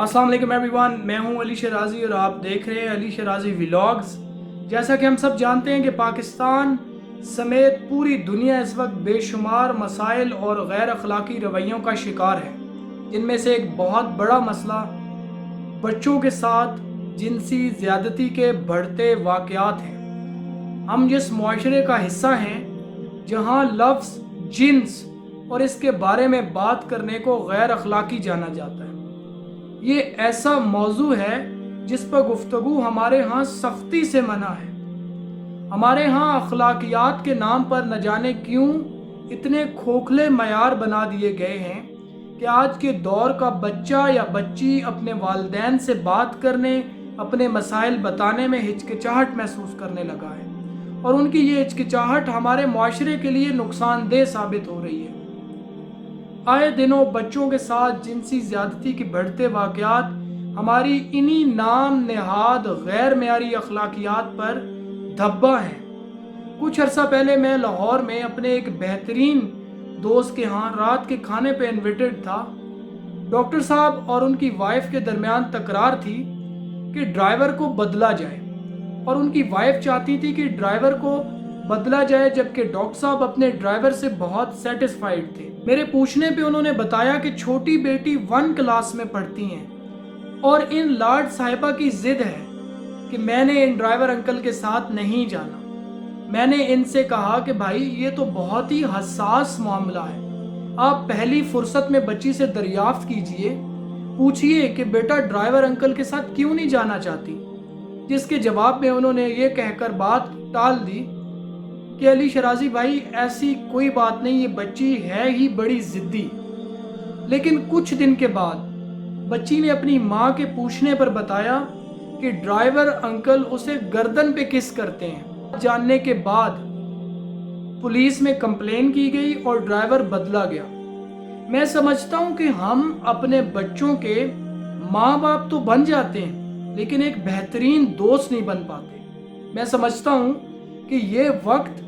अस्सलाम वालेकुम एवरीवन, मैं हूं अली शराजी और आप देख रहे हैं अली शराजी व्लॉग्स। जैसा कि हम सब जानते हैं कि पाकिस्तान समेत पूरी दुनिया इस वक्त बेशुमार मसाइल और गैर अखलाकी रवैयों का शिकार है। इनमें से एक बहुत बड़ा मसला बच्चों के साथ जिनसी ज़्यादती के बढ़ते वाक़यात हैं। हम जिस मुआशरे का हिस्सा हैं जहां लफ्ज़ जिन्स और इसके बारे में बात करने को गैर अखलाकी जाना जाता है, ये ऐसा मौजू है जिस पर गुफ्तगू हमारे यहाँ सख्ती से मना है। हमारे यहाँ अखलाकियात के नाम पर न जाने क्यों इतने खोखले मयार बना दिए गए हैं कि आज के दौर का बच्चा या बच्ची अपने वालिदैन से बात करने, अपने मसाइल बताने में हिचकिचाहट महसूस करने लगा है और उनकी ये हिचकिचाहट हमारे मुआशरे के लिए नुकसानदेह साबित हो रही है। आए दिनों बच्चों के साथ जिनसी ज़्यादती के बढ़ते वाक़यात हमारी इन्हीं नाम नेहाद गैर मेयारी अखलाकियात पर धब्बा हैं। कुछ अर्सा पहले मैं लाहौर में अपने एक बेहतरीन दोस्त के यहाँ रात के खाने पे इन्विटेड था। डॉक्टर साहब और उनकी वाइफ के दरमियान तकरार थी कि ड्राइवर को बदला जाए और उनकी वाइफ चाहती थी कि ड्राइवर को बदला जाए, जबकि डॉक्टर साहब अपने ड्राइवर से बहुत सेटिस्फाइड थे। मेरे पूछने पे उन्होंने बताया कि छोटी बेटी 1 क्लास में पढ़ती हैं और इन लाड साहिबा की जिद है कि मैंने इन ड्राइवर अंकल के साथ नहीं जाना। मैंने इनसे कहा कि भाई ये तो बहुत ही हसास मामला है, आप पहली फुर्सत में बच्ची से दरियाफ्त कीजिए, पूछिए कि बेटा ड्राइवर अंकल के साथ क्यों नहीं जाना चाहती। जिसके जवाब में उन्होंने ये कहकर बात टाल दी कि अली शराजी भाई ऐसी कोई बात नहीं, ये बच्ची है ही बड़ी ज़िद्दी। लेकिन कुछ दिन के बाद बच्ची ने अपनी माँ के पूछने पर बताया कि ड्राइवर अंकल उसे गर्दन पे किस करते हैं। जानने के बाद पुलिस में कंप्लेन की गई और ड्राइवर बदला गया। मैं समझता हूँ कि हम अपने बच्चों के माँ बाप तो बन जाते हैं लेकिन एक बेहतरीन दोस्त नहीं बन पाते। मैं समझता हूँ कि ये वक्त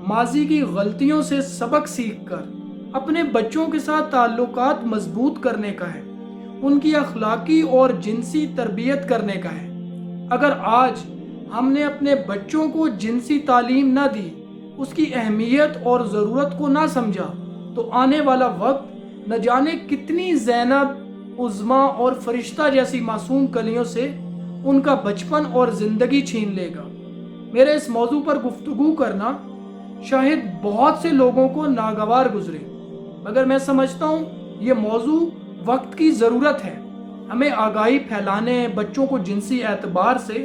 माजी की गलतियों से सबक सीखकर अपने बच्चों के साथ ताल्लुकात मजबूत करने का है, उनकी अखलाकी और जिनसी तरबियत करने का है। अगर आज हमने अपने बच्चों को जिनसी तालीम ना दी, उसकी अहमियत और ज़रूरत को ना समझा, तो आने वाला वक्त न जाने कितनी ज़ैनब, उज़्मा और फरिश्ता जैसी मासूम कलियों से उनका बचपन और ज़िंदगी छीन लेगा। मेरे इस मौजू पर गुफ्तगू करना शायद बहुत से लोगों को नागवार गुजरे, मगर मैं समझता हूँ ये मौजू वक्त की ज़रूरत है। हमें आगाही फैलाने, बच्चों को जिनसी एतबार से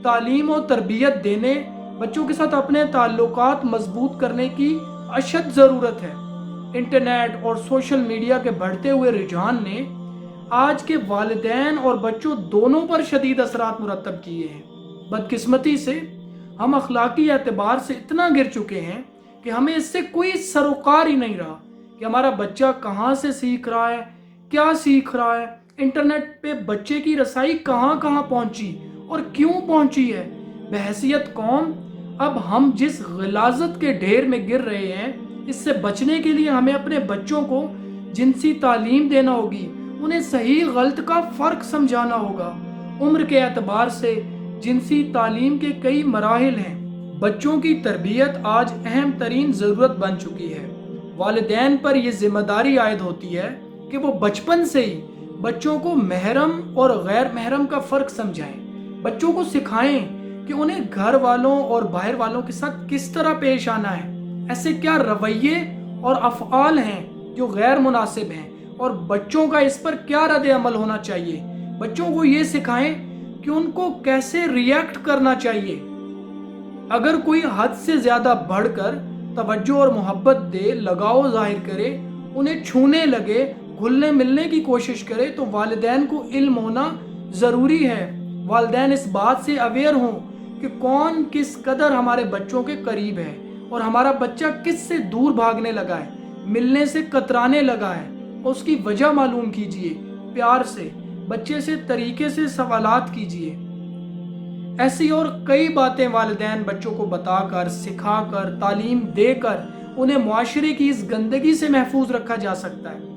तालीम और तरबियत देने, बच्चों के साथ अपने ताल्लुकात मजबूत करने की अशद ज़रूरत है। इंटरनेट और सोशल मीडिया के बढ़ते हुए रुझान ने आज के वालिदैन और बच्चों दोनों पर शदीद असरात मुरतब किए हैं। बदकिस्मती से हम अखलाकी एतबार से इतना गिर चुके हैं कि हमें इससे कोई सरोकार ही नहीं रहा कि हमारा बच्चा कहाँ से सीख रहा है, क्या सीख रहा है, इंटरनेट पे बच्चे की रसाई कहाँ कहाँ पहुँची और क्यों पहुँची है, बहैसियत कौम। अब हम जिस गिलाज़त के ढेर में गिर रहे हैं, इससे बचने के लिए हमें अपने बच्चों को जिनसी तालीम देना होगी, उन्हें सही गलत का फ़र्क समझाना होगा। उम्र के एतबार से जिनसी तालीम के कई मराहिल हैं। बच्चों की तरबियत आज अहम तरीन ज़रूरत बन चुकी है। वालिदैन पर यह जिम्मेदारी आयद होती है कि वो बचपन से ही बच्चों को महरम और गैर महरम का फ़र्क समझाएं। बच्चों को सिखाएं कि उन्हें घर वालों और बाहर वालों के साथ किस तरह पेश आना है, ऐसे क्या रवैये और अफ़आल हैं जो गैर मुनासिब हैं और बच्चों का इस पर क्या रद्द अमल होना चाहिए। बच्चों को ये सिखाएं कि उनको कैसे रिएक्ट करना चाहिए। अगर कोई हद से ज़्यादा बढ़कर तवज्जो और मोहब्बत दे, लगाव जाहिर करे, उन्हें छूने लगे, घुलने मिलने की कोशिश करे, तो वालिदैन को इल्म होना ज़रूरी है। वालिदैन इस बात से अवेयर हों कि कौन किस कदर हमारे बच्चों के करीब है और हमारा बच्चा किस से दूर भागने लगा है, मिलने से कतराने लगा है, और उसकी वजह मालूम कीजिए। प्यार से बच्चे से तरीके से सवालात कीजिए। ऐसी और कई बातें वालिदैन बच्चों को बताकर, सिखाकर, तालीम देकर उन्हें मुआशरे की इस गंदगी से महफूज रखा जा सकता है।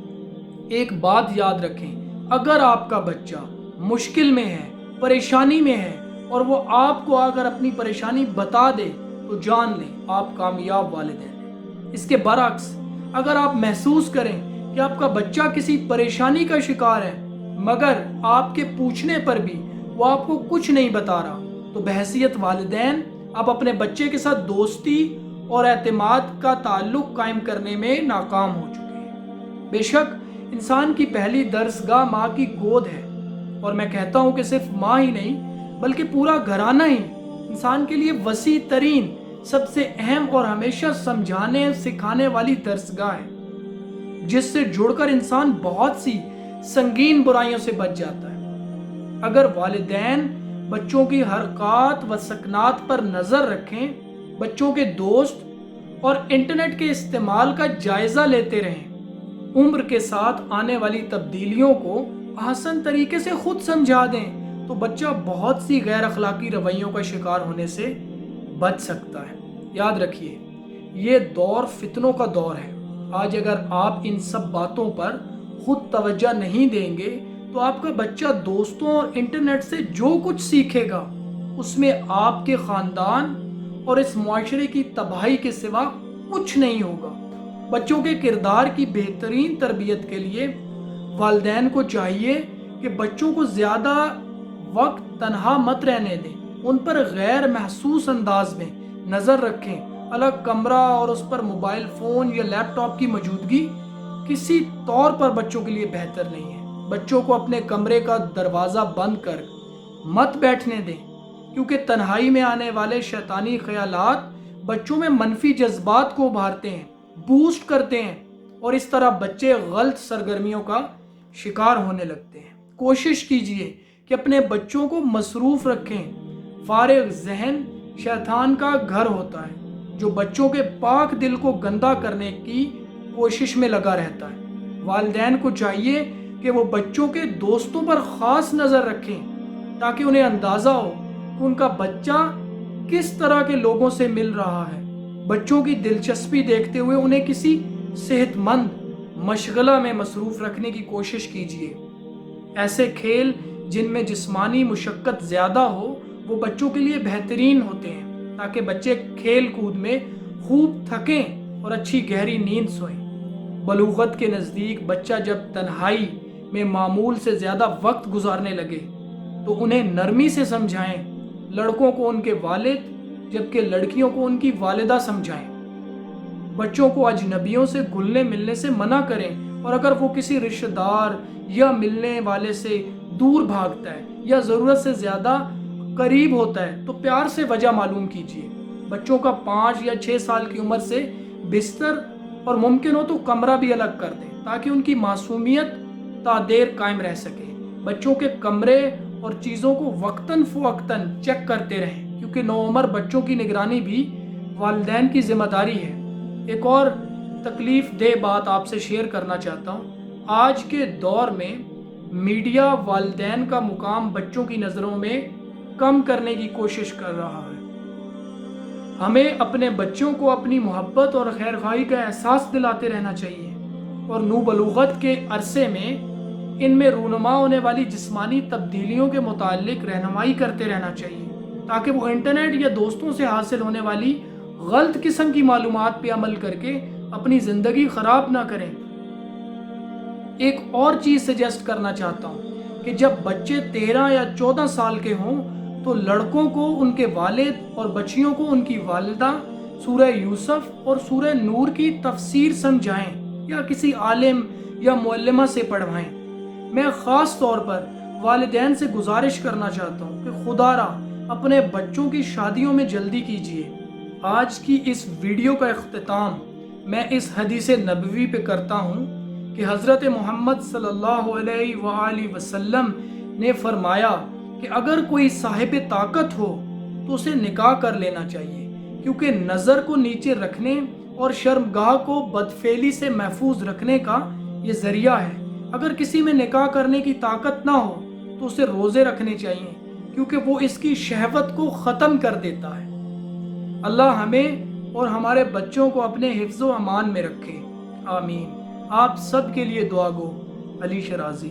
एक बात याद रखें, اگر آپ کا بچہ مشکل میں ہے، پریشانی میں ہے اور وہ آپ کو اگر اپنی پریشانی بتا دے تو جان لیں آپ کامیاب والدین ہیں۔ اس کے برعکس اگر آپ محسوس کریں کہ آپ کا بچہ کسی پریشانی کا شکار ہے مگر آپ کے پوچھنے پر بھی وہ آپ کو کچھ نہیں بتا رہا تو بحیثیت والدین آپ اپنے بچے کے ساتھ دوستی اور اعتماد کا تعلق قائم کرنے میں ناکام ہو چکے ہیں۔ بے شک انسان کی پہلی درسگاہ ماں کی گود ہے، اور میں کہتا ہوں کہ صرف ماں ہی نہیں بلکہ پورا گھرانہ ہی انسان کے لیے وسیع ترین، سب سے اہم اور ہمیشہ سمجھانے سکھانے والی درسگاہ ہے، جس سے جڑ کر انسان بہت سی سنگین برائیوں سے بچ جاتا ہے۔ اگر والدین بچوں کی حرکات و سکنات پر نظر رکھیں، بچوں کے دوست اور انٹرنیٹ کے استعمال کا جائزہ لیتے رہیں، عمر کے ساتھ آنے والی تبدیلیوں کو آسان طریقے سے خود سمجھا دیں تو بچہ بہت سی غیر اخلاقی رویوں کا شکار ہونے سے بچ سکتا ہے۔ یاد رکھیے، یہ دور فتنوں کا دور ہے۔ آج اگر آپ ان سب باتوں پر خود توجہ نہیں دیں گے تو آپ کا بچہ دوستوں اور انٹرنیٹ سے جو کچھ سیکھے گا اس میں آپ کے خاندان اور اس معاشرے کی تباہی کے سوا کچھ نہیں ہوگا۔ بچوں کے کردار کی بہترین تربیت کے لیے والدین کو چاہیے کہ بچوں کو زیادہ وقت تنہا مت رہنے دیں، ان پر غیر محسوس انداز میں نظر رکھیں۔ الگ کمرہ اور اس پر موبائل فون یا لیپ ٹاپ کی موجودگی کسی طور پر بچوں کے لیے بہتر نہیں ہے۔ بچوں کو اپنے کمرے کا دروازہ بند کر مت بیٹھنے دیں، کیونکہ تنہائی میں آنے والے شیطانی خیالات بچوں میں منفی جذبات کو ابھارتے ہیں، بوسٹ کرتے ہیں، اور اس طرح بچے غلط سرگرمیوں کا شکار ہونے لگتے ہیں۔ کوشش کیجئے کہ اپنے بچوں کو مصروف رکھیں۔ فارغ ذہن شیطان کا گھر ہوتا ہے جو بچوں کے پاک دل کو گندا کرنے کی کوشش میں لگا رہتا ہے۔ والدین کو چاہیے کہ وہ بچوں کے دوستوں پر خاص نظر رکھیں تاکہ انہیں اندازہ ہو کہ ان کا بچہ کس طرح کے لوگوں سے مل رہا ہے۔ بچوں کی دلچسپی دیکھتے ہوئے انہیں کسی صحت مند مشغلہ میں مصروف رکھنے کی کوشش کیجیے۔ ایسے کھیل جن میں جسمانی مشقت زیادہ ہو وہ بچوں کے لیے بہترین ہوتے ہیں تاکہ بچے کھیل کود میں خوب تھکیں اور اچھی گہری نیند سوئیں۔ بلوغت کے نزدیک بچہ جب تنہائی میں معمول سے زیادہ وقت گزارنے لگے تو انہیں نرمی سے سمجھائیں۔ لڑکوں کو ان کے والد جبکہ لڑکیوں کو ان کی والدہ سمجھائیں۔ بچوں کو اجنبیوں سے گھلنے ملنے سے منع کریں، اور اگر وہ کسی رشتہ دار یا ملنے والے سے دور بھاگتا ہے یا ضرورت سے زیادہ قریب ہوتا ہے تو پیار سے وجہ معلوم کیجیے۔ بچوں کا 5 یا 6 سال کی عمر سے بستر اور ممکن ہو تو کمرہ بھی الگ کر دیں تاکہ ان کی معصومیت تا دیر قائم رہ سکے۔ بچوں کے کمرے اور چیزوں کو وقتاً فوقتاً چیک کرتے رہیں، کیونکہ نوعمر بچوں کی نگرانی بھی والدین کی ذمہ داری ہے۔ ایک اور تکلیف دہ بات آپ سے شیئر کرنا چاہتا ہوں۔ آج کے دور میں میڈیا والدین کا مقام بچوں کی نظروں میں کم کرنے کی کوشش کر رہا ہے۔ ہمیں اپنے بچوں کو اپنی محبت اور خیرخواہی کا احساس دلاتے رہنا چاہیے، اور نوبلوغت کے عرصے میں ان میں رونما ہونے والی جسمانی تبدیلیوں کے متعلق رہنمائی کرتے رہنا چاہیے تاکہ وہ انٹرنیٹ یا دوستوں سے حاصل ہونے والی غلط قسم کی معلومات پہ عمل کر کے اپنی زندگی خراب نہ کریں۔ ایک اور چیز سجیسٹ کرنا چاہتا ہوں کہ جب بچے 13 یا 14 سال کے ہوں تو لڑکوں کو ان کے والد اور بچیوں کو ان کی والدہ سورہ یوسف اور سورہ نور کی تفسیر سمجھائیں یا کسی عالم یا معلمہ سے پڑھوائیں۔ میں خاص طور پر والدین سے گزارش کرنا چاہتا ہوں کہ خدا را اپنے بچوں کی شادیوں میں جلدی کیجیے۔ آج کی اس ویڈیو کا اختتام میں اس حدیث نبوی پہ کرتا ہوں کہ حضرت محمد صلی اللہ علیہ وآلہ وسلم نے فرمایا کہ اگر کوئی صاحب طاقت ہو تو اسے نکاح کر لینا چاہیے، کیونکہ نظر کو نیچے رکھنے اور شرمگاہ کو بدفعلی سے محفوظ رکھنے کا یہ ذریعہ ہے۔ اگر کسی میں نکاح کرنے کی طاقت نہ ہو تو اسے روزے رکھنے چاہیے، کیونکہ وہ اس کی شہوت کو ختم کر دیتا ہے۔ اللہ ہمیں اور ہمارے بچوں کو اپنے حفظ و امان میں رکھے، آمین۔ آپ سب کے لیے دعا گو، علی شرازی۔